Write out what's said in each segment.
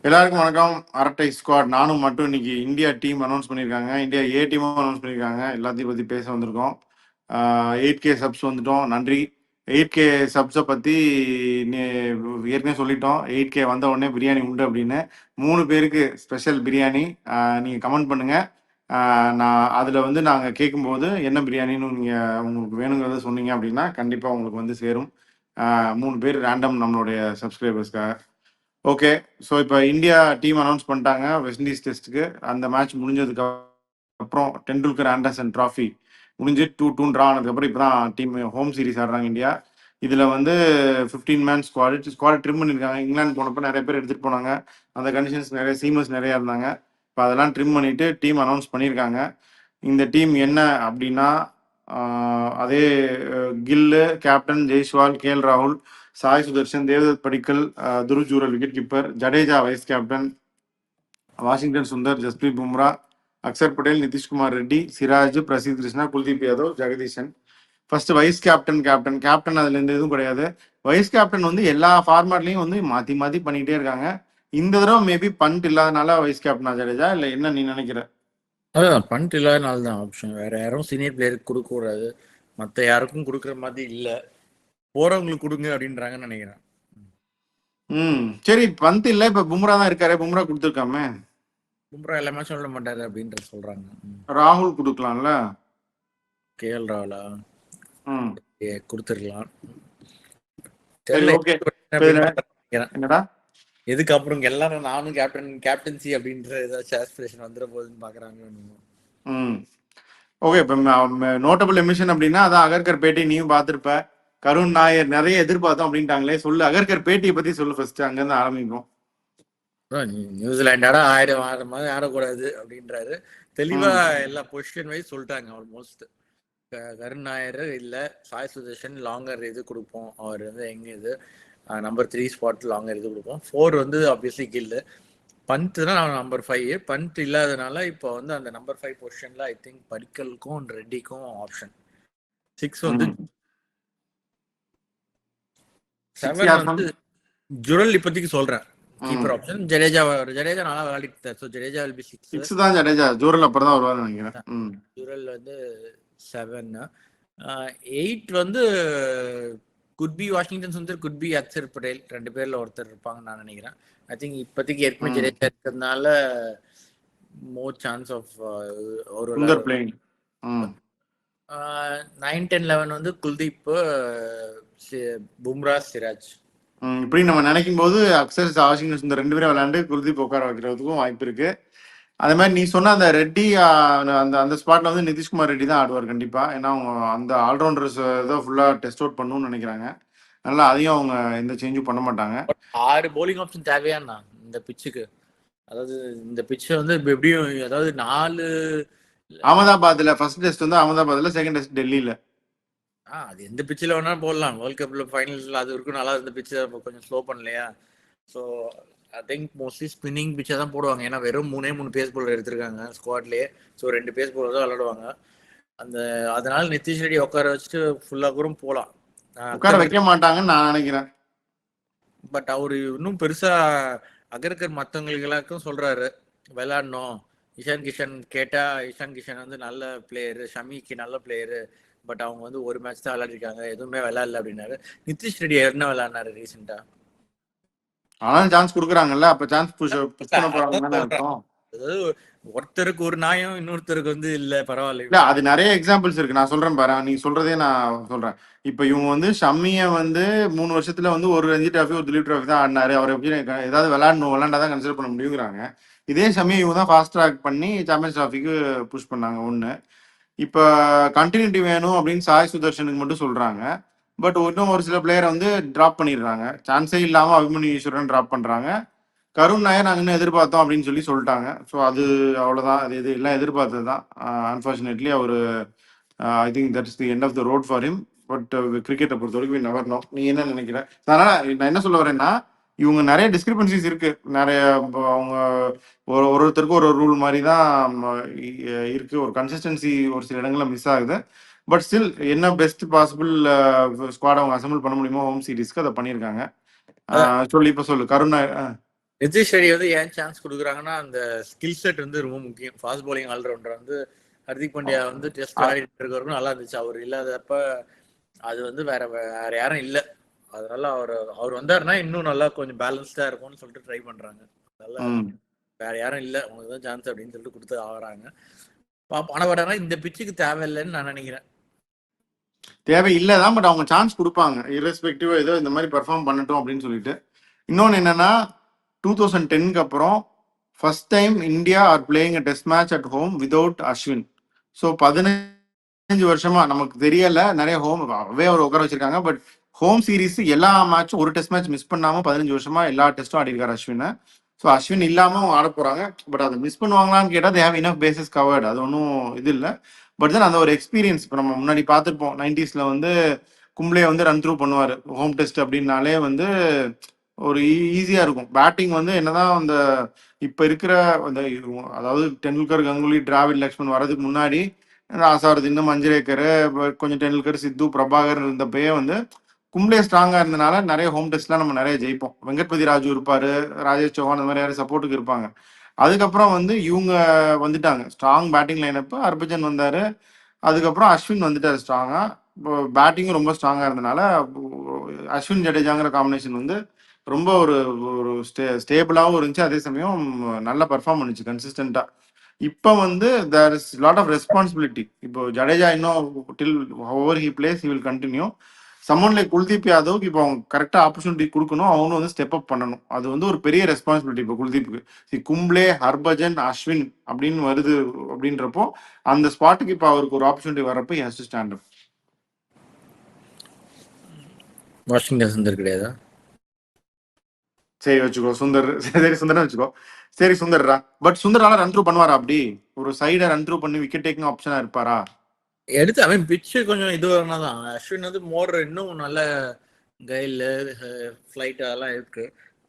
எல்லாருக்கும் வணக்கம். அரட்டை ஸ்குவாட் நானும் மட்டும் இன்னைக்கு இந்தியா டீம் அனௌன்ஸ் பண்ணியிருக்காங்க. இந்தியா ஏ டீமும் அனௌன்ஸ் பண்ணியிருக்காங்க. எல்லாத்தையும் பற்றி பேச வந்திருக்கோம். 8K சப்ஸ் வந்துட்டோம். நன்றி. 8K சப்ஸை பற்றி ஏற்கனவே சொல்லிட்டோம். 8K வந்த உடனே பிரியாணி உண்டு அப்படின்னு 3 பேருக்கு ஸ்பெஷல் பிரியாணி. நீங்கள் கமெண்ட் பண்ணுங்கள். நான் அதில் வந்து நாங்கள் கேட்கும்போது என்ன பிரியாணின்னு நீங்கள் உங்களுக்கு வேணுங்கிறத சொன்னீங்க அப்படின்னா கண்டிப்பாக உங்களுக்கு வந்து சேரும். 3 பேர் ரேண்டம் நம்மளுடைய சப்ஸ்கிரைபர்ஸ்க்காக. ஓகே. ஸோ இப்போ இந்தியா டீம் அனௌன்ஸ் பண்ணிட்டாங்க வெஸ்ட் இண்டீஸ் டெஸ்ட்டுக்கு. அந்த மேட்ச் முடிஞ்சதுக்கு அப்புறம் டெண்டுல்கர் ஆண்டர்சன் ட்ராஃபி முடிஞ்சு 2-2 ட்ரா ஆனதுக்கப்புறம் இப்போ தான் டீம் ஹோம் சீரிஸ் ஆடுறாங்க இந்தியா. இதில் வந்து 15 மேன் ஸ்குவாட் ட்ரிம் பண்ணியிருக்காங்க. இங்கிலாந்து போனப்போ நிறைய பேர் எடுத்துகிட்டு போனாங்க. அந்த கண்டிஷன்ஸ் நிறைய சீமர்ஸ் நிறையா இருந்தாங்க. இப்போ அதெல்லாம் ட்ரிம் பண்ணிவிட்டு டீம் அனௌன்ஸ் பண்ணியிருக்காங்க. இந்த டீம் என்ன அப்படின்னா அதே கில்லு கேப்டன், ஜெய்ஸ்வால், KL ராகுல், Sai Sudharsan, Devdutt Padikkal, Dhruv Jurel wicket keeper, Jadeja vice captain, Washington Sundar, Jasprit Bumrah, Axar Patel, Nitish Kumar Reddy, Siraj, Prasidh Krishna, Kuldeep Yadav, Jagadeesan. First vice captain அதுல இருந்து எதுவும் கிடையாது. வைஸ் கேப்டன் வந்து எல்லா ஃபார்மேட்லயும் வந்து மாத்தி மாத்தி பண்ணிட்டே இருக்காங்க. இந்த தடவை மேபி பண்ட் இல்லாதனால வைஸ் கேப்டனா ஜடேஜா, இல்ல என்ன நீ நினைக்கிற? அதான் பண்ட் இல்லாதனால தான் ஆப்ஷன். வேற யாரும் சீனியர் பிளேயருக்கு கொடுக்க கூடாது. மற்ற யாருக்கும் கொடுக்குற மாதிரி இல்லை, போறவங்களுக்கு கொடுங்க அப்படின்றாங்கன்னு நினைக்கிறேன். சரி, பந்த் இல்ல, இப்ப பும்ரா தான் இருக்காரு. பும்ரா கொடுத்துருக்காமே. பும்ரா எல்லாமே சொல்ல மாட்டாரு அப்படின்ற சொல்றாங்க. ராகுல் கொடுக்கலாம்ல. KL ராகுலா கொடுத்துருக்கலாம். என்னடா எதுக்கு அப்புறம் எல்லாரும் நானும் கேப்டன்சி அப்படின்ற ஏதாச்சும் ஆஸ்பிரேஷன் வந்துட போகுதுன்னு பாக்குறாங்க. ஓகே. இப்போ நோட்டபிள் எமிஷன் அப்படின்னா அதான் அகர்கர் பேட்டி நீயும் பார்த்துருப்ப. கருண் நாயர் நிறைய எதிர்பார்த்தோம் அப்படின்ட்டாங்களே. சொல்லு, அகர்கர் பேட்டியை பத்தி சொல்லு ஃபர்ஸ்ட், அங்கிருந்து ஆரம்பிப்போம். நியூசிலாண்டோட ஆயிரம் மாதிரி ஆடக்கூடாது அப்படின்றாரு. தெளிவா எல்லா பொசிஷன் வைஸ் சொல்லிட்டாங்க. ஆல்மோஸ்ட் கருண் நாயர் இல்ல, சாய் சுதர்ஷன் லாங்கர் இது கொடுப்போம். அவர் வந்து எங்க இது நம்பர் 3 ஸ்பாட் லாங்கர் இது கொடுப்போம். 4 வந்து ஆப்வியஸ்லி கில்லு. பந்த் தான் நம்பர் 5. பந்த் இல்லாதனால இப்போ வந்து அந்த நம்பர் 5 பொசிஷன்ல ஐ திங்க் படிக்கலுக்கும் ரெட்டிக்கும் ஆப்ஷன். 6 வந்து 7 வந்து ஜுரல் இப்போதைக்கு சொல்றேன் கீப்பர் ஆப்ஷன். ஜடேஜா நல்லா விளையாடிட்டு, சோ ஜடேஜா will be 6 தான். ஜடேஜா ஜுரல் அப்புறம் தான் வருவாருன்னு நினைக்கிறேன். ஜுரல் வந்து 7. 8 வந்து could be Washington Sundar, could be Axar Patel. 2 பேர்ல ஒருத்தர் இருப்பாங்கன்னு நான் நினைக்கிறேன். ஐ திங்க் இப்போதைக்கு ஏற்கனவே ஜடேஜா இருக்கிறதுனால மோர் சான்ஸ் ஆஃப் ஒரு 9, 10, 11 வந்து குல்தீப், பும்ரா, சிராஜ். இப்படி நம்ம நினைக்கும் போது அக்சர், வாஷிங்டன் சுந்தர் 2 பேரும் விளையாண்டு குல்தீப் உட்கார வைக்கிறதுக்கும் வாய்ப்பு இருக்கு. அதே மாதிரி நீ சொன்ன அந்த ரெட்டி அந்த ஸ்பாட்ல வந்து நிதிஷ்குமார் ரெட்டி தான் ஆடுவார் கண்டிப்பா. ஏன்னா அவங்க அந்த ஆல்ரவுண்டர்ஸ் தான் ஃபுல்லா டெஸ்ட் அவுட் பண்ணணும்னு நினைக்கிறாங்க. அதனால அதையும் அவங்க எந்த சேஞ்சும் பண்ண மாட்டாங்க. 6 போலிங் ஆப்ஷன் தேவையாண்ணா இந்த பிச்சுக்கு. அதாவது இந்த பிச்சு வந்து எப்படியும், அதாவது 4 அகமதாபாத்ல ஃபர்ஸ்ட் டெஸ்ட் வந்து அகமதாபாத்ல, செகண்ட் டெஸ்ட் டெல்லியில. அது எந்த பிச்சில் வேணா போடலாம். வேர்ல்ட் கப்ல ஃபைனல்ஸ்ல அது இருக்கும். நல்லா இருந்த பிச்சை கொஞ்சம் ஸ்லோ பண்ணலையா. So I think mostly spinning பிச்சை தான் போடுவாங்க. ஏன்னா வெறும் 3 பேஸ் போலர் எடுத்திருக்காங்க ஸ்குவாட்லயே. ஸோ 2 பேஸ் போலர் தான் விளையாடுவாங்க. அதனால நிதிஷ் ரெட்டி உட்கார வச்சுட்டு ஃபுல்லா கூட போகலாம். உட்கார வைக்க மாட்டாங்கன்னு நான் நினைக்கிறேன். பட் அவரு இன்னும் பெருசா அகர்கர் மற்றவங்களுக்கு எல்லாருக்கும் சொல்றாரு விளையாடணும். இஷான் கிஷன் கேட்டா, இஷான் கிஷன் வந்து நல்ல பிளேயரு, ஷமிக்கு நல்ல பிளேயரு, பட் அவங்க வந்து ஒரு மேட்ச் தான் விளையாடிருக்காங்க, எதுவுமே விளையாடல அப்படின்னாரு. நிதிஷ் ரெட்டி என்ன விளையாடினாரு ரீசெண்டா? ஆனாலும் சான்ஸ் கொடுக்குறாங்கல்ல, அப்ப சான்ஸ் புஷ் பண்ண போறாங்கன்னு அர்த்தம். அதாவது ஒருத்தருக்கு ஒரு நியாயம், இன்னொருத்தருக்கு வந்து இல்ல பரவாயில்ல. இல்ல, அது நிறைய எக்ஸாம்பிள்ஸ் இருக்கு. நான் சொல்றேன் பாரு, நீ சொல்றதே நான் சொல்றேன். இப்ப இவங்க வந்து ஷம்மிய வந்து 3 வருஷத்துல வந்து ஒரு ரஞ்சி டிராஃபி, ஒரு திலீப் டிராஃபி தான் ஆடினாரு. அவர் எப்படி ஏதாவது விளையாண்டாதான் கன்சிடர் பண்ண முடியுங்கிறாங்க. இதே ஷம்மியை இவங்க தான் ஃபாஸ்ட் ட்ராக் பண்ணி சாம்பியன்ஸ் டிராஃபிக்கு புஷ் பண்ணாங்க. ஒண்ணு, இப்ப கண்டினியூட்டி வேணும் அப்படின்னு சாய் சுதர்ஷனுக்கு மட்டும் சொல்றாங்க. பட் இன்னும் ஒரு சில பிளேயரை வந்து டிராப் பண்ணிடுறாங்க. சான்ஸே இல்லாம அபிமன்யு ஈஸ்வரன் டிராப் பண்றாங்க. கருண் நாயர் நாங்கள் இன்னும் எதிர்பார்த்தோம் அப்படின்னு சொல்லிட்டாங்க. ஸோ அது அவ்வளோதான். அது இது எல்லாம் எதிர்பார்த்தது தான். அன்ஃபார்ச்சுனேட்லி அவர் I think that is the end of the road for him. But கிரிக்கெட்டை பொறுத்த வரைக்கும் நெவர் நோ. நீ என்ன நினைக்கிற? அதனால நான் என்ன சொல்ல வரேன்னா, இவங்க நிறைய டிஸ்கிரிபன்சிஸ் இருக்கு. நிறைய அவங்க ஒருத்தருக்கும் ஒரு ரூல் மாதிரி தான் இருக்கு. ஒரு கன்சிஸ்டன்சி ஒரு சில இடங்கள்ல மிஸ் ஆகுது. பட் ஸ்டில் என்ன பெஸ்ட் பாசிபிள் ஸ்குவாட் அவங்க அசம்பிள் பண்ண முடியுமோ ஹோம் சீரீஸ்க்கு அதை பண்ணியிருக்காங்க. சொல்லு, இப்ப சொல்லு கருண் நாயர். நிதிஷ் ரெட்டி வந்து ஏன் சான்ஸ் கொடுக்குறாங்கன்னா அந்த ஸ்கில் செட் வந்து ரொம்ப முக்கியம். ஃபாஸ்ட் பவுலிங் ஆல்ரவுண்டர் வந்து ஹர்திக் பாண்டியா வந்து டெஸ்ட் ஆடிட்டு இருக்கிறவருக்கும் நல்லா இருந்துச்சு. அவர் இல்லாதப்ப அது வந்து வேற யாரும் இல்லை. அதனால அவர் வந்தாருன்னா இன்னும் நல்லா கொஞ்சம் பேலன்ஸ்டா இருக்கும்னு சொல்லிட்டு ட்ரை பண்றாங்க. அதனால வேற யாரும் இல்லை, உங்களுக்கு தான் சான்ஸ் அப்படின்னு சொல்லிட்டு கொடுத்து ஆகுறாங்க. ஆனா பட் இந்த பிச்சுக்கு தேவையில்லைன்னு நான் நினைக்கிறேன். தேவையில்லைதான், பட் அவங்க சான்ஸ் கொடுப்பாங்க இரஸ்பெக்டிவ் ஏதோ இந்த மாதிரி பெர்ஃபார்ம் பண்ணட்டும் அப்படின்னு சொல்லிட்டு. இன்னொன்று என்னன்னா 2010க்கு அப்புறம் first time India are playing a test match at home without Ashwin. So 15 வருஷமா நமக்கு தெரியல, நிறைய அவே அவர் உட்கார வச்சிருக்காங்க. பட் ஹோம் சீரீஸ் எல்லா மேட்சும் ஒரு டெஸ்ட் மேட்ச் மிஸ் பண்ணாம 15 வருஷமா எல்லா டெஸ்ட்டும் ஆடி இருக்காரு அஸ்வின். ஸோ அஸ்வின் இல்லாம அவங்க ஆட போறாங்க. பட் அதை மிஸ் பண்ணுவாங்களான்னு கேட்டால் they have enough bases covered, அது ஒன்றும் இது இல்லை. பட் தென் அந்த ஒரு எக்ஸ்பீரியன்ஸ் இப்போ நம்ம முன்னாடி பார்த்துருப்போம். 90s வந்து கும்ப்ளே வந்து ரன் த்ரூ பண்ணுவார் ஹோம் டெஸ்ட் அப்படின்னாலே வந்து ஒரு ஈஸியா இருக்கும். பேட்டிங் வந்து என்னதான் அந்த இப்ப இருக்கிற அந்த அதாவது டெண்டுல்கர், கங்குலி, டிராவிட், லக்ஷ்மன் வர்றதுக்கு முன்னாடி ஆசாருதீன், மஞ்சரேக்கர், கொஞ்சம் டெண்டுல்கர், சித்து, பிரபாகர் இருந்தப்பயே வந்து கும்ப்ளே ஸ்ட்ராங்கா இருந்தனால நிறைய ஹோம் டெஸ்ட்லாம் நம்ம நிறைய ஜெயிப்போம். வெங்கட்பதி ராஜு இருப்பாரு, ராஜேஷ் சௌஹான், அந்த மாதிரி யாரும் சப்போர்ட்டுக்கு இருப்பாங்க. அதுக்கப்புறம் வந்து இவங்க வந்துட்டாங்க ஸ்ட்ராங் பேட்டிங் லைனப். ஹர்பஜன் வந்தாரு, அதுக்கப்புறம் அஸ்வின் வந்துட்டாரு ஸ்ட்ராங்கா. பேட்டிங்கும் ரொம்ப ஸ்ட்ராங்கா இருந்தனால அஸ்வின் ஜடேஜாங்கிற காம்பினேஷன் வந்து ரொம்ப ஒரு ஒரு ஸ்டேபிளாகவும் இருந்துச்சு. அதே சமயம் நல்லா பர்ஃபார்ம் பண்ணுச்சு கன்சிஸ்டண்டா. இப்போ வந்து there is lot of responsibility. இப்போ ஜடேஜா இன்னும் till over he plays he will continue. Someone like Kuldeep யாதவ்க்கு இப்போ அவங்க கரெக்டாக ஆப்பர்ச்சுனிட்டி கொடுக்கணும், அவங்களும் வந்து ஸ்டெப் அப் பண்ணணும். அது வந்து ஒரு பெரிய ரெஸ்பான்சிபிலிட்டி இப்போ குல்தீப்புக்கு. கும்ப்ளே, ஹர்பஜன், அஸ்வின் அப்படின்னு வருது அப்படின்றப்போ அந்த ஸ்பாட்டுக்கு இப்போ அவருக்கு ஒரு ஆப்பர்ச்சுனிட்டி வர்றப்போ he has to stand up. Washington Sundar கிடையாதா? சரி வச்சுக்கோ சுந்தர், சரி சுந்தர் வச்சுக்கோ. சரி சுந்தர்ரா, பட் சுந்தரால ரன் த்ரூ பண்ணுவாரா? அப்படி ஒரு சைடை ரன் த்ரூ பண்ணி விக்கெட் டேக்கிங் ஆப்ஷனா இருப்பாரா? எடுத்து அவன் பிச்சு கொஞ்சம் இது தான். அஸ்வின் வந்து மோர் இன்னும் நல்ல கையில் ஃப்ளைட் அதெல்லாம் இருக்கு.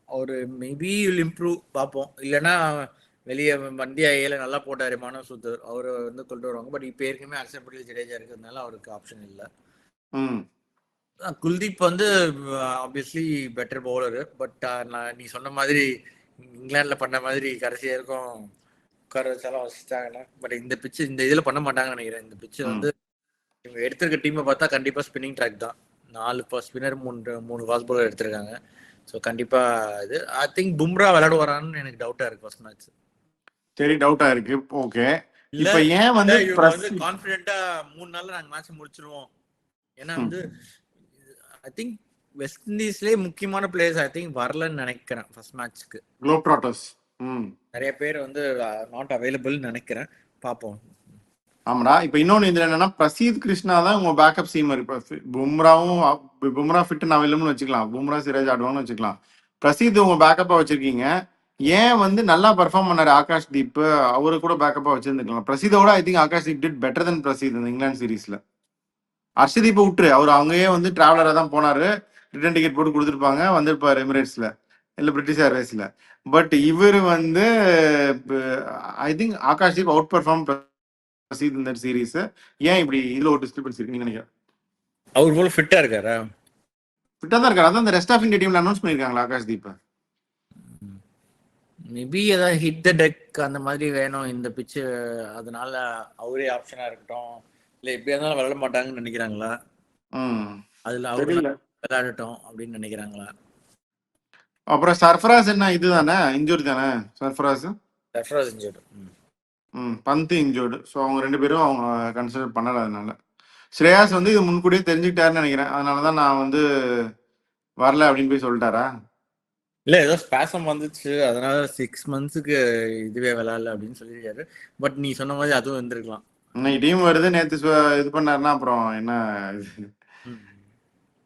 அவர் மேபி வில் இம்ப்ரூவ் பார்ப்போம். இல்லைன்னா வெளியே வண்டியா ஏல நல்லா போட்டாரு மானவ் சுத்தர், அவர் வந்து கொண்டு வருவாங்க. பட் இப்போ ஏற்கனவே அக்ஷர் பட்டேல், ஜடேஜா இருக்கிறதுனால அவருக்கு ஆப்ஷன் இல்லை. குல்தீப் வந்து ஆப்வியஸ்லி பெட்டர் பவுலரு. பட் நீ சொன்ன மாதிரி இங்கிலாந்துல பண்ண மாதிரி கடைசியா இருக்கும் உட்கார வச்சாலும் வச்சுட்டாங்கன்னா. பட் இந்த பிச்சு இந்த இதுல பண்ண மாட்டாங்கன்னு நினைக்கிறேன். இந்த பிச்சு வந்து இவங்க எடுத்திருக்க டீமை பார்த்தா கண்டிப்பா ஸ்பின்னிங் ட்ராக் தான். 4 ஸ்பின்னர், 3 ஃபாஸ்ட் பவுலர் எடுத்திருக்காங்க. ஸோ கண்டிப்பா இது ஐ திங்க் பும்ரா விளையாடுவாரான்னு எனக்கு டவுட்டா இருக்கு ஃபர்ஸ்ட் மேட்ச். சரி டவுட்டா இருக்கு. ஓகே, இல்ல இப்போ ஏன் வந்து இவங்க வந்து கான்ஃபிடென்ட்டா 3 நாள்ல நாங்க மேட்ச் முடிச்சிருவோம். ஏன்னா வந்து ஐ திங்க் வெஸ்ட் இண்டீஸ்லயே முக்கியமான பிளேயர்ஸ் ஐ திங்க் வரலன்னு நினைக்கிறேன் ஃபர்ஸ்ட் மேட்ச்க்கு. குளோப்ட்ராட்டர்ஸ் நிறைய பேர் வந்து நாட் அவைலபிள் நினைக்கிறேன், பார்ப்போம். ஆமாடா. இப்போ இன்னொன்று இதில் என்னன்னா பிரசீத் கிருஷ்ணா தான் உங்க பேக்கப் சீமர். இப்போ பும்ரா ஃபிட் அவைலபிள்னு வச்சுக்கலாம், பும்ரா சிராஜ் ஆடுவாங்கன்னு வச்சுக்கலாம். பிரசீத் உங்க பேக்கப்பா வச்சிருக்கீங்க. ஏன் வந்து நல்லா பர்ஃபார்ம் பண்ணாரு ஆகாஷ் தீப், அவரு கூட பேக்கப்பா வச்சிருந்துக்கலாம். பிரசீதோட I think Akash Deep did better then Prasidh இந்த இங்கிலாந்து சீரீஸ்ல. ஹர்ஷதீப்பை விட்டுரு, அவர் அங்கேயே வந்து டிராவலரா தான் போனாரு, ரிட்டர்ன் டிக்கெட் போட்டு கொடுத்துருப்பாங்க, வந்திருப்பாரு எமிரேட்ஸ்ல இல்லை பிரிட்டிஷ் ஏர்வேஸ்ல. பட் இவர் வந்து ஐ think Akash Deep out perform Prasidh இந்த சீரீஸ். ஏன் இப்படி இதுல ஒரு டிஸ்கிரிபன்சி இருக்கு நீங்க நினைக்கிறேன்? அவர் போல ஃபிட்டா இருக்காரா? ஃபிட்டா தான் இருக்காரு. அதான் இந்த ரெஸ்ட் ஆஃப் இந்தியா டீம்ல அனௌன்ஸ் பண்ணிருக்காங்களா ஆகாஷ் தீப். மேபி ஏதாவது ஹிட் த டெக் அந்த மாதிரி வேணும் இந்த பிச்சு, அதனால அவரே ஆப்ஷனா இருக்கட்டும். இல்லை எப்படி இருந்தாலும் விளையாட மாட்டாங்கன்னு நினைக்கிறாங்களா? அதுல அவரு விளையாடட்டும் அப்படின்னு நினைக்கிறாங்களா? அப்புறம் சர்ஃபராஸ் என்ன இதுதானே இன்ஜூரி தானே? Sarfaraz injured, Pant injured. So அவங்க 2 பேரும் அவங்க கன்சிடர் பண்ணல. அதனால ஸ்ரேயாஸ் வந்து இது முன்கூட்டியே தெரிஞ்சுக்கிட்டாருன்னு நினைக்கிறேன். அதனாலதான் நான் வந்து வரல அப்படின்னு போய் சொல்லிட்டாரா? இல்ல ஏதோ ஸ்பாசம் வந்துச்சு, அதனால 6 மந்த்ஸுக்கு இதுவே விளையாடல அப்படின்னு சொல்லியிருக்காரு. பட் நீ சொன்ன மாதிரி அதுவும் இருந்திருக்கலாம். இன்னைக்கு டீம் வருது, நேற்று இது பண்ணாருன்னா அப்புறம் என்ன இது.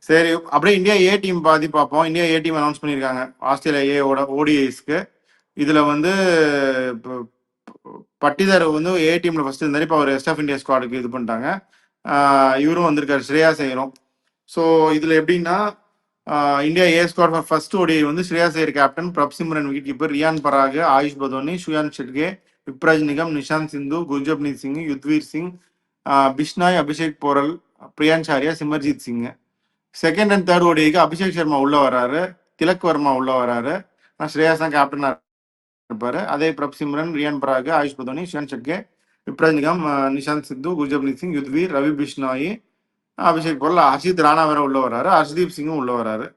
சரி, அப்படியே இந்தியா ஏ டீம் பாதி பார்ப்போம். இந்தியா ஏ டீம் அனௌன்ஸ் பண்ணியிருக்காங்க ஆஸ்திரேலியா ஏவோட ஓடிஐஸ்க்கு. இதுல வந்து பட்டிதார் வந்து ஏ டீம்ல ஃபர்ஸ்ட் இருந்தாரு, இப்போ அவர் ரெஸ்ட் ஆஃப் இந்தியா ஸ்குவாடுக்கு இது பண்ணிட்டாங்க. இவரும் வந்திருக்காரு, ஸ்ரேயாஸ் ஐயரும். ஸோ இதுல எப்படின்னா India A squad for first ODI வந்து Shreyas Iyer captain, Prabh Simran wicket keeper, Riyan Parag, Ayush Badoni, Suryansh Shedge, Vipraj Nigam, Nishant Sindhu, Gurjapneet Singh, Yudhvir Singh, Bishnoi, Abhishek Porel, Priyansh Arya, Simarjeet Singh. Second and third ஓடிஐக்கு அபிஷேக் சர்மா உள்ள வராரு, திலக் வர்மா உள்ள வராரு, ஸ்ரேயாஸ் தான் கேப்டனா இருப்பாரு. அதே பிரப் சிம்ரன், ரியான் பராக், ஆயுஷ் பதோனி, ஷியான் ஷெட்கே, விப்ராஜ் நிகாம், நிஷாந்த் சித்து, குர்ஜப்ரீத் சிங், யுத்வீர், ரவி பிஷ்னாயி, அபிஷேக் போல ஹர்ஷித் ராணா வேற உள்ள வராரு, ஹர்ஷ்தீப் சிங்கும் உள்ள வராரு.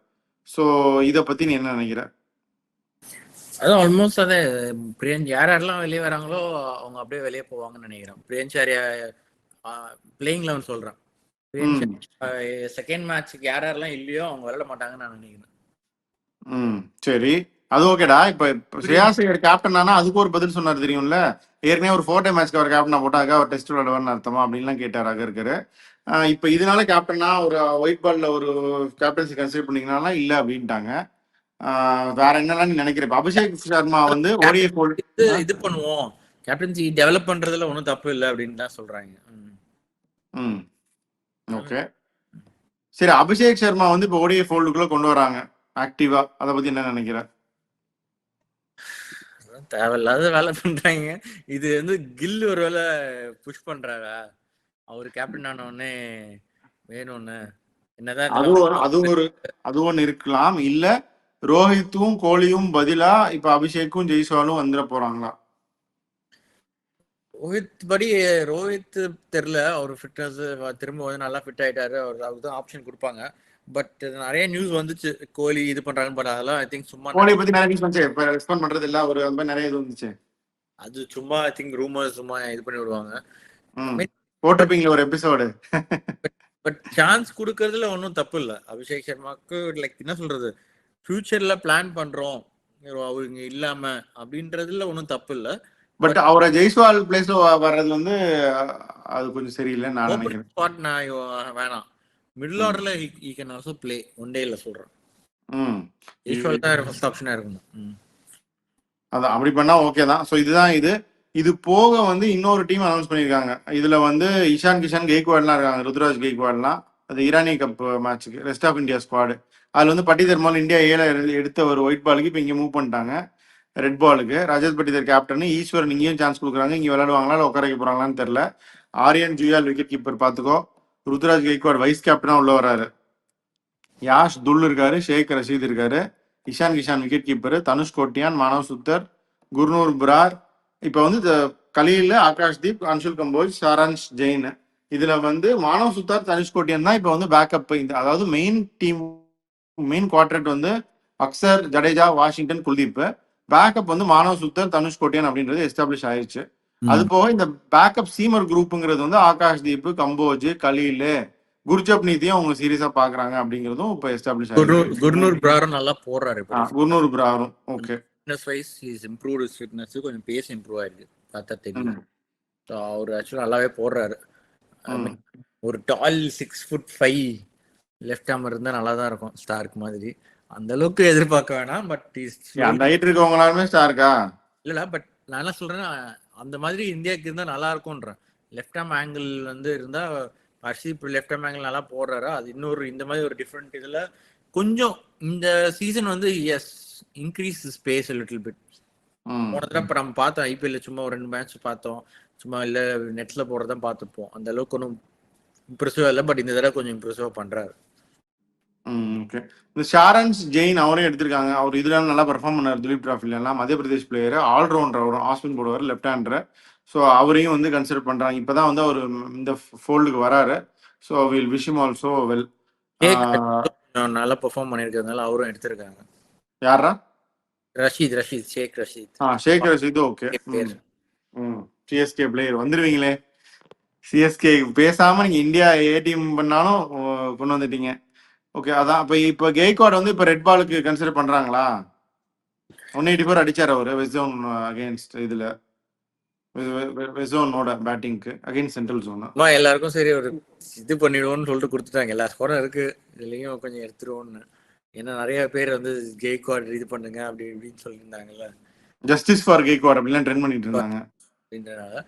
ஸோ இதை பத்தி நீ என்ன நினைக்கிற? அதான் ஆல்மோஸ்ட் அதே பிரியன் யாரெல்லாம் வெளியே வராங்களோ அவங்க அப்படியே வெளியே போவாங்கன்னு நினைக்கிறேன். பிரியன்சாரியா பிளேயிங் லெவன் சொல்றேன். செகண்ட் மேட்ச்சுக்கு யாரெல்லாம் இல்லையோ அவங்க விளையாட மாட்டாங்கன்னு நான் நினைக்கிறேன். சரி, அது ஓகேடா. இப்ப ஸ்ரேயாஸ் கேப்டன் ஆனா அதுக்கு ஒரு பதில் சொன்னார் தெரியும்ல. ஏற்கனவே ஒரு 4 டே மேட்ச்க்கு அவர் கேப்டனா போட்டாங்க, அவர் டெஸ்ட் விளையாடுவார்னு அர்த்தமா அப்படின்லாம் கேட்டார் அகர்கர். இப்ப இதனால கேப்டனா ஒரு ஒயிட் பால்ல ஒரு கேப்டன்சி கன்சிடர் பண்ணீங்கன்னா இல்ல அப்படின்ட்டாங்க. வேற என்னலாம் நீ நினைக்கிற? அபிஷேக் சர்மா வந்து ஓடிஐ இது பண்ணுவோம், கேப்டன்சி டெவலப் பண்றதுல ஒன்றும் தப்பு இல்லை அப்படின்னு தான் சொல்றாங்க. ஓகே, சரி. அபிஷேக் சர்மா வந்து இப்போ ஓடிஐ ஃபோல்டுக்குள்ள கொண்டு வராங்க ஆக்டிவா, அதை பத்தி என்ன நினைக்கிற? தேவையில்லாத வேலை பண்றாங்க. இது வந்து கில் ஒரு வேலை புஷ் பண்றாங்க, அவரு கேப்டன் ஆன உடனே வேணும்னு. என்னதான் அது ஒன்று இருக்கலாம். இல்ல ரோஹித்தும் கோலியும் பதிலா இப்ப அபிஷேக்கும் ஜெய்ஸ்வாலும் வந்துட போறாங்களா? ரோஹித் தெரியல, அவர் ஃபிட்னஸ் திரும்ப வந்து நல்லா ஃபிட் ஆயிட்டாரு, அவருக்கு தான் ஆப்ஷன் கொடுப்பாங்க. பட் நிறைய நியூஸ் வந்துச்சு கோலி இது பண்றாங்க. பட் அதெல்லாம் ஐ திங்க் சும்மா கோலி பத்தி நிறைய நியூஸ் வந்துச்சு, இப்ப ரெஸ்பாண்ட் பண்றது இல்ல அவர், அந்த மாதிரி நிறைய இது வந்துச்சு. அது சும்மா ஐ திங்க் ரூமர், சும்மா இது பண்ணி விடுவாங்க. போட்டிருப்பீங்க ஒரு எபிசோடு. பட் சான்ஸ் கொடுக்கறதுல ஒன்றும் தப்பு இல்லை. அபிஷேக் சர்மாக்கு லைக் என்ன சொல்றது, ஃபியூச்சர்ல பிளான் பண்றோம் அவங்க இல்லாம அப்படின்றதுல ஒன்றும் தப்பு இல்லை. பட் அவரை ஜெய்ஸ்வால் பிளேஸ்ல வர்றது வந்து அது கொஞ்சம் சரியில்லை நான் நினைக்கிறேன். ஸ்பாட் நான் வேணாம், மிடில் ஆர்டர்ல he can also play one டேல சொல்றேன். ஜெய்ஸ்வால் தான் ஃபர்ஸ்ட் ஆப்ஷனா இருக்கணும். அதான் அப்படி பண்ணா ஓகே தான். ஸோ இதுதான் இது போக வந்து இன்னொரு டீம் அனௌன்ஸ் பண்ணியிருக்காங்க. இதுல வந்து இஷான் கிஷன் கெய்க்வாட்லாம் இருக்காங்க, ருத்ராஜ் கெய்க்வாட்லாம். அது ஈரானி கப் மேட்ச்சுக்கு ரெஸ்ட் ஆஃப் இந்தியா ஸ்குவாடு. அதுல வந்து பட்டிதர் மால் இந்தியா 7 எடுத்த ஒரு ஒயிட் பாலுக்கு இப்போ இங்கே மூவ் பண்ணிட்டாங்க ரெட் பாலுக்கு. ரஜத் பட்டிதர் கேப்டன், ஈஸ்வரன் இங்கேயும் சான்ஸ் கொடுக்குறாங்க. இங்கே விளையாடுவாங்களா இல்லை உட்கார வைக்க போறாங்களான்னு தெரியல. ஆரியன் ஜுயால் விக்கெட் கீப்பர் பார்த்துக்கோ. ருத்ராஜ் கெய்க்வாட் வைஸ் கேப்டனா உள்ள வராரு. யாஷ் துல் இருக்காரு, ஷேக் ரஷீத் இருக்காரு, இஷான் கிஷான் விக்கெட் கீப்பர், தனுஷ் கோட்டியான், மானவ் சுத்தர், குர்னூர் பிரார், இப்போ வந்து கலீல், ஆகாஷ்தீப், அன்சுல் கம்போஜ், சாரான்ஷ் ஜெயின். இதுல வந்து மானவ் சுத்தார், தனுஷ் கோட்டியான் தான் இப்போ வந்து பேக்கப். அதாவது மெயின் டீம் மெயின் குவார்டரேட் வந்து அக்சர், ஜடேஜா, வாஷிங்டன், குல்தீப். பேக்கப் வந்து மானவ் சுத்தர், தனுஷ் கோட்டியான் அப்படின்றது எஸ்டாப்ளிஷ் ஆயிடுச்சு. அது போக இந்த பேக்கப் சீமர் குரூப்புங்கிறது வந்து ஆகாஷ்தீப், கம்போஜ், கலீல், குர்ஜப்னீத்தையும் அவங்க சீரியஸா பாக்குறாங்க அப்படிங்கிறதும் இப்போ எஸ்டாப்ளிஷ் ஆயிடுச்சு. குர்னூர் பிராரும் நல்லா போடுறாரு. குர்னூர் பிராரும் okay. Fitness wise is improved, fitness கொஞ்சம் பேஸ் இம்ப்ரூவ் ஆயிருக்கு பார்த்தா தெரியும். ஸோ அவர் ஆக்சுவலாக நல்லாவே போடுறாரு. ஒரு டால் 6'5" லெஃப்ட் ஹேமர் இருந்தால் நல்லா தான் இருக்கும், ஸ்டார்க் மாதிரி. அந்த அளவுக்கு எதிர்பார்க்க வேணாம். பட் அந்த ஹைட் இருக்கவங்க எல்லாருமே ஸ்டார்க்கா இல்ல. பட் நான் என்ன சொல்றேன்னா அந்த மாதிரி இந்தியாவுக்கு இருந்தால் நல்லா இருக்கும்ன்றேன். லெஃப்ட் ஹேம் ஆங்கிள் வந்து இருந்தா ஹர்ஷீப் லெஃப்ட் ஹேம் ஆங்கிள் நல்லா போடுறாரு. அது இன்னொரு இந்த மாதிரி ஒரு டிஃப்ரெண்ட் இதுல கொஞ்சம் இந்த சீசன் வந்து has increased pace little bit. போன தடவை இப்போ நம்ம பார்த்தோம் ஐபிஎல்ல சும்மா ஒரு 2 மேட்ச் பார்த்தோம், சும்மா இல்லை நெட்ல போடுறதான் பார்த்துப்போம். அந்த அளவுக்கு ஒன்றும் இம்ப்ரெசிவா இல்லை. பட் இந்த தடவை கொஞ்சம் இம்ப்ரெசிவா பண்றாரு. ஓகே. இந்த ஷாரன்ஸ் ஜெயின் அவரையும் எடுத்திருக்காங்க. அவர் இதுல நல்லா பெர்ஃபார்ம் பண்ணார் துலீப் டிராஃபில எல்லாம். மத்திய பிரதேஷ் பிளேயர், ஆல்ரவுண்டர், அவரும் ஆஸ்பின் போடுவார், லெஃப்ட் ஹேண்டர். ஸோ அவரையும் வந்து கன்சிடர் பண்றாங்க. இப்பதான் வந்து அவர் இந்த ஃபோல்டுக்கு வராரு. So will wish him also well. நல்லா பெர்ஃபார்ம் பண்ணிருக்கிறதுனால அவரும் எடுத்திருக்காங்க. யாரா? Rashid Shaikh Rashid. Shaikh Rashid okay. CSK player வந்துருவீங்களே. சிஎஸ்கே பேசாம நீங்க இந்தியா ஏ டீம் பண்ணாலும் கொண்டு வந்துட்டீங்க. ஓகே, அதான். இப்போ கெய்க்வாட் வந்து இப்போ ரெட் பாலுக்கு கன்சிடர் பண்றாங்களா? 184 அடிச்சார் அவரு வெஸ்ட் அகைன்ஸ்ட் இதுல வெஸ்டோனோட பேட்டிங்க்கு அகைன்ஸ்ட் சென்ட்ரல் ஜோன். எல்லாருக்கும் சரி ஒரு இது பண்ணிடுவோம்னு சொல்லிட்டு கொடுத்துட்டாங்க. எல்லா ஸ்கோரும் இருக்கு, இதுலயும் கொஞ்சம் எடுத்துருவோம்னு. ஏன்னா நிறைய பேர் வந்து கெய்க்வாட் இது பண்ணுங்க அப்படி இப்படின்னு சொல்லியிருந்தாங்கல்ல, ஜஸ்டிஸ் ஃபார் கெய்க்வாட் அப்படிலாம் ட்ரெண்ட் பண்ணிட்டு இருந்தாங்க அப்படின்றனால.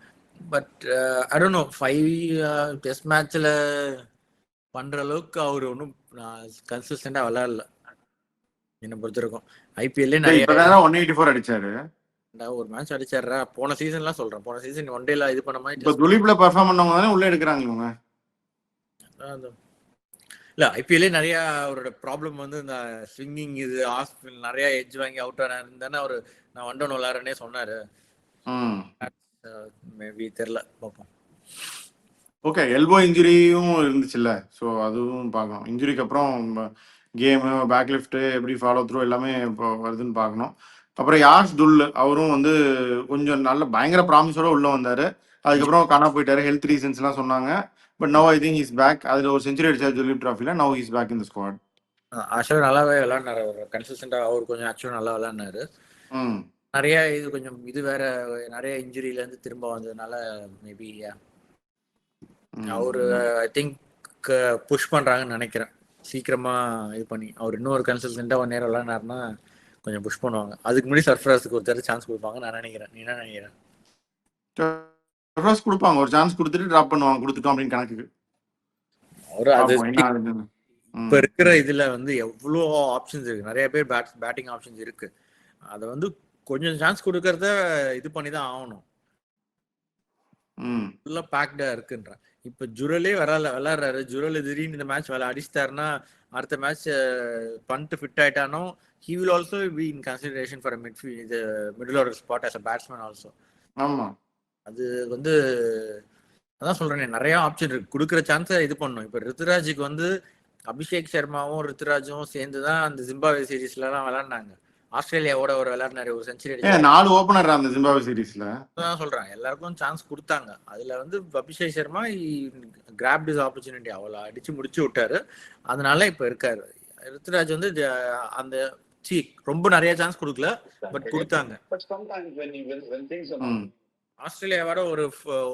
But I don't know 5 test மேட்ச்ல பண்ற அளவுக்கு அவர் ஒன்றும் கன்சிஸ்டண்டா விளையாடல என்ன பொறுத்திருக்கும். ஐபிஎல்ல நிறைய 184 அடிச்சாரு, ஒரு மேட்ச் அடிச்சாரா. போன சீசன்லாம் சொல்றேன், போன சீசன் ஒன் டேல இது பண்ண மாதிரி. இப்போ துலீப்ல பெர்ஃபார்ம் பண்ணவங்க தானே உள்ள எடுக்கிறாங்க இவங்க. இல்ல ஐபிஎல்லே நிறைய அவரோட ப்ராப்ளம் வந்து இந்த ஸ்விங்கிங் இது ஹாஸ்பிட்டல் நிறைய எட்ஜ் வாங்கி அவுட் ஆனாருன்னு அவரு நான் ஒன் டவுன் விளாட்றேன்னே சொன்னாரு. மேபி தெரியல, பார்ப்போம். ஓகே, எல்போ இன்ஜுரியும் இருந்துச்சுல்ல, ஸோ அதுவும் பார்க்கணும். இன்ஜுரிக்கு அப்புறம் கேமு பேக் லிஃப்ட்டு எப்படி ஃபாலோ த்ரூ எல்லாமே இப்போ வருதுன்னு பார்க்கணும். அப்புறம் யாஷ் துல் அவரும் வந்து கொஞ்சம் நல்ல பயங்கர ப்ராமிஸோட உள்ள வந்தார். அதுக்கப்புறம் காணா போயிட்டாரு, ஹெல்த் ரீசன்ஸ்லாம் சொன்னாங்க. But now I think is back. அதில் ஒரு செஞ்சுரி அடிச்சார் துலீப் ட்ராஃபியில். Now is back in the squad. ஆக்சுவலாக நல்லாவே விளாட்னாரு, அவர் கன்சிஸ்டண்டாக அவர் கொஞ்சம் ஆக்சுவலாக நல்லா விளாட்னாரு. நிறைய இது கொஞ்சம் இது வேற நிறைய இன்ஜுரியிலேருந்து திரும்ப வந்ததுனால மேபி அவரு ஐ திங்க் புஷ் பண்ணுறாங்கன்னு நினைக்கிறேன். சீக்கிரமா இது பண்ணி அவர் இன்னொரு கன்சிஸ்டண்டாக ஒன் நேரம் விளாட்னாருன்னா கொஞ்சம் புஷ் பண்ணுவாங்க. அதுக்கு முன்னாடி சர்ஃப்ராஸுக்கு ஒரு சான்ஸ் கொடுப்பாங்க நான் நினைக்கிறேன். நீ என்ன நினைக்கிறேன்? சர்ஃப்ராஸ் கொடுப்பாங்க, ஒரு சான்ஸ் கொடுத்துட்டு ட்ராப் பண்ணுவாங்க, கொடுத்துட்டோம் அப்படின்னு கணக்குக்கு. அவரு அது இப்ப இருக்கிற இதுல வந்து எவ்வளோ ஆப்ஷன்ஸ் இருக்கு, நிறைய பேர் பேட்டிங் ஆப்ஷன்ஸ் இருக்கு. அதை வந்து கொஞ்சம் சான்ஸ் கொடுக்கறத இது பண்ணி தான் ஆகணும். ஃபுல்லா பேக்டா இருக்குன்றான். இப்ப ஜுரலே விளாடுறாரு. ஜுரல் திடீர்னு இந்த மேட்ச் அடிச்சிட்டாருன்னா அடுத்த மேட்ச் பண்ட் ஃபிட் ஆயிட்டானோ he will also be in consideration for a middle order spot as a batsman also. ஆமா, அது வந்து அதான் சொல்றேன், நிறைய ஆப்ஷன் இருக்கு, கொடுக்குற சான்ஸை இது பண்ணும். இப்ப ரித்துராஜுக்கு வந்து அபிஷேக் சர்மாவும் ரித்துராஜும் சேர்ந்து தான் அந்த ஜிம்பாப்வே சீரீஸ்லாம் விளையாடினாங்க. ஆஸ்திரேலியாவோட ஒரு விளையாடினாரு, ஒரு செஞ்சுரி அடிச்சாரு. 4 ஓபனர் அந்த ஜிம்பாப்வே சீரீஸ்ல. அதான் சொல்றேன், எல்லாருக்கும் சான்ஸ் கொடுத்தாங்க. அதுல வந்து Abhishek Sharma craft his opportunity, அவளை அடிச்சு முடிச்சு விட்டாரு. அதனால இப்ப இருக்காரு. ரித்துராஜ் வந்து அந்த ரொம்ப நிறைய சான்ஸ் கொடுக்கல, பட் கொடுத்தாங்க. ஆஸ்திரேலியாவோட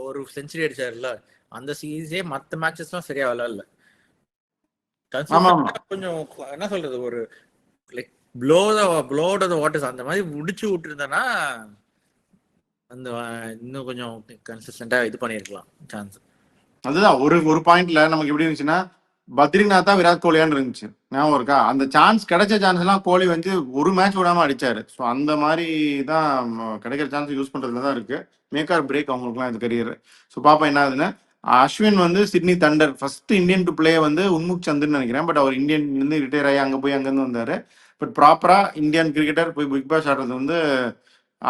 ஒரு செஞ்சுரி அடிச்சாருல, அந்த சீரீஸே மற்ற மேட்சஸ்லாம் சரியா விளையாடல. கொஞ்சம் என்ன சொல்றது, ஒரு லைக் ப்ளோ த வாட்டர்ஸ் அந்த மாதிரி முடிச்சு விட்டுருந்தேன்னா அந்த இன்னும் கொஞ்சம் கன்சிஸ்டண்டா இது பண்ணிருக்கலாம் சான்ஸ். அதுதான் ஒரு பாயிண்ட்ல நமக்கு எப்படி இருந்துச்சுன்னா, பத்ரிநாத்தா விராட் கோலியான்னு இருந்துச்சு, ஞாபகம் இருக்கா? அந்த சான்ஸ் கிடைச்ச சான்ஸ் எல்லாம் கோலி வந்து ஒரு மேட்ச் விடாம அடிச்சாரு. ஸோ அந்த மாதிரி தான் கிடைக்கிற சான்ஸ் யூஸ் பண்றதுல தான் இருக்கு. மேக் ஆர் பிரேக் அவங்களுக்குலாம் இது கரியர். ஸோ பாப்பா என்ன ஆகுதுன்னு. அஸ்வின் வந்து Sydney Thunder first Indian to play வந்து உன்முக் சந்துன்னு நினைக்கிறேன். பட் அவர் இந்தியன் இருந்து ரிட்டையர் ஆகி அங்கே போய் அங்கேருந்து வந்தாரு. பட் ப்ராப்பரா இந்தியன் கிரிக்கெட்டர் போய் பிக் பாஸ் ஆடுறது வந்து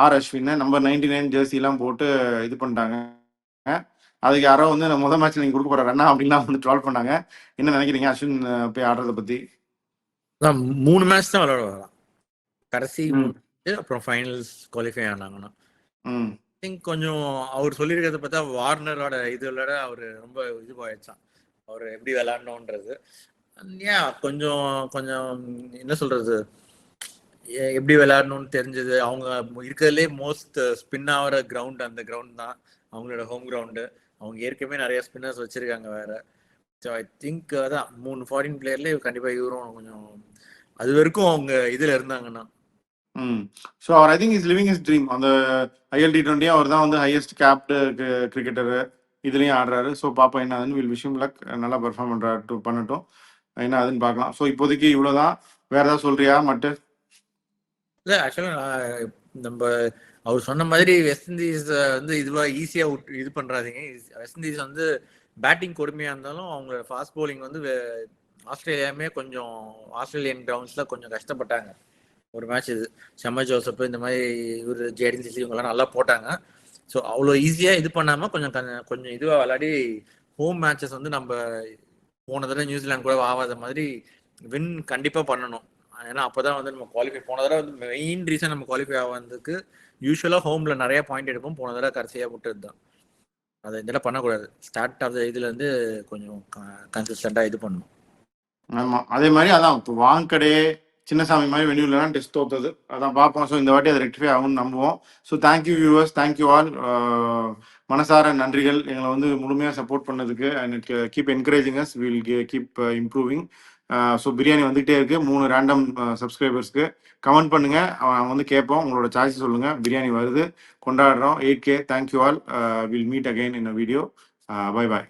ஆர் அஸ்வின் நம்பர் 99 ஜெர்சி எல்லாம் போட்டு இது பண்ணிட்டாங்க. அதுக்கு யாரோ வந்து முதல் மேட்ச் நீங்க கொடுக்க போற ரன்னா அப்படின்லாம் வந்து ட்ரால் பண்ணாங்க. என்ன நினைக்கிறீங்க அஸ்வின் போய் ஆடுறத பத்தி? 3 மேட்ச் தான் விளையாடுவாங்க, கடைசி அப்புறம் ஃபைனல்ஸ் குவாலிஃபை ஆனாங்கன்னா. திங்க் கொஞ்சம் அவர் சொல்லியிருக்கிறத பார்த்தா வார்னரோட இது விளையாட அவர் ரொம்ப இது போயிடுச்சான், அவர் எப்படி விளையாடணுன்றது. கொஞ்சம் கொஞ்சம் என்ன சொல்றது, எப்படி விளையாடணும்னு தெரிஞ்சது. அவங்க இருக்கிறதுலே மோஸ்ட் ஸ்பின் ஆகிற கிரவுண்ட் அந்த கிரவுண்ட் தான் அவங்களோட ஹோம் கிரவுண்டு. அவங்க ஏற்கனவே நிறைய ஸ்பின்னர்ஸ் வச்சிருக்காங்க வேற. ஸோ ஐ திங்க் அதான் 3 ஃபாரின் பிளேயர்லேயே கண்டிப்பாக இவரும் கொஞ்சம் அது வரைக்கும் அவங்க இதில் இருந்தாங்கன்னா. ஸோ அவர் I think is living his dream. அந்த ஐஎல் T20 அவர் தான் வந்து ஹையஸ்ட் கேப்டு கிரிக்கெட்டரு, இதுலேயும் ஆடுறாரு. ஸோ பாப்பா என்ன ஆகுதுன்னு. வில் விஷ் ஹிம் லக், நல்லா பெர்ஃபார்ம் பண்ணுறாரு, பண்ணட்டும், என்ன ஆகுதுன்னு பார்க்கலாம். ஸோ இப்போதைக்கு இவ்வளோதான். வேற ஏதாவது சொல்றியா மட்டு? இல்லை ஆக்சுவலாக நம்ம அவர் சொன்ன மாதிரி வெஸ்ட் இண்டீஸ் வந்து இதுவாக ஈஸியாக இது பண்ணுறாதீங்க. வெஸ்ட் இண்டீஸ் வந்து பேட்டிங் கொடுமையாக இருந்தாலும் அவங்களோட ஃபாஸ்ட் பவுலிங் வந்து ஆஸ்திரேலியாவுமே கொஞ்சம் ஆஸ்திரேலியன் கிரவுண்ட்ஸில் கொஞ்சம் கஷ்டப்பட்டாங்க. ஒரு மேட்ச் இது ஷெமா ஜோசப் இந்த மாதிரி இவர் ஜேடன் சிசி இவங்கெல்லாம் நல்லா போட்டாங்க. ஸோ அவ்வளோ ஈஸியாக இது பண்ணாமல் கொஞ்சம் இதுவாக விளையாடி ஹோம் மேட்சஸ் வந்து நம்ம போன தடவை நியூசிலாந்து கூட ஆகாத மாதிரி வின் கண்டிப்பாக பண்ணணும். ஏன்னா அப்போதான் வந்து நம்ம குவாலிஃபை, போன தடவை வந்து மெயின் ரீசன் நம்ம குவாலிஃபை ஆகிறதுக்கு யூஸ்வலாக ஹோமில் நிறைய பாயிண்ட் எடுப்போம், போன தடவை கடைசியாக விட்டுறது தான். அதை இந்த தடவை பண்ணக்கூடாது. ஸ்டார்ட் ஆஃப் இதுலேருந்து கொஞ்சம் கன்சிஸ்டண்டாக இது பண்ணணும். ஆமாம், அதே மாதிரி அதான் இப்போ வாங்கடே சின்னசாமி மாதிரி வெனியூலாம் டெஸ்ட் தோத்தது, அதான் பார்ப்போம். ஸோ இந்த வாட்டி அதை ரெக்டிஃபை ஆகும்னு நம்புவோம். So thank you viewers, thank you all, மனசார நன்றிகள் எங்களை வந்து முழுமையாக சப்போர்ட் பண்ணதுக்கு. And keep encouraging as, will keep improving. So biryani வந்துகிட்டே இருக்கு. 3 ரேண்டம் சப்ஸ்கிரைபர்ஸ்க்கு கமெண்ட் பண்ணுங்க, அவங்க வந்து கேட்போம், உங்களோட சாய்ஸ் சொல்லுங்க. பிரியாணி வருது, கொண்டாடுறோம். 8K. Thank you all, will meet again in a video. Bye bye.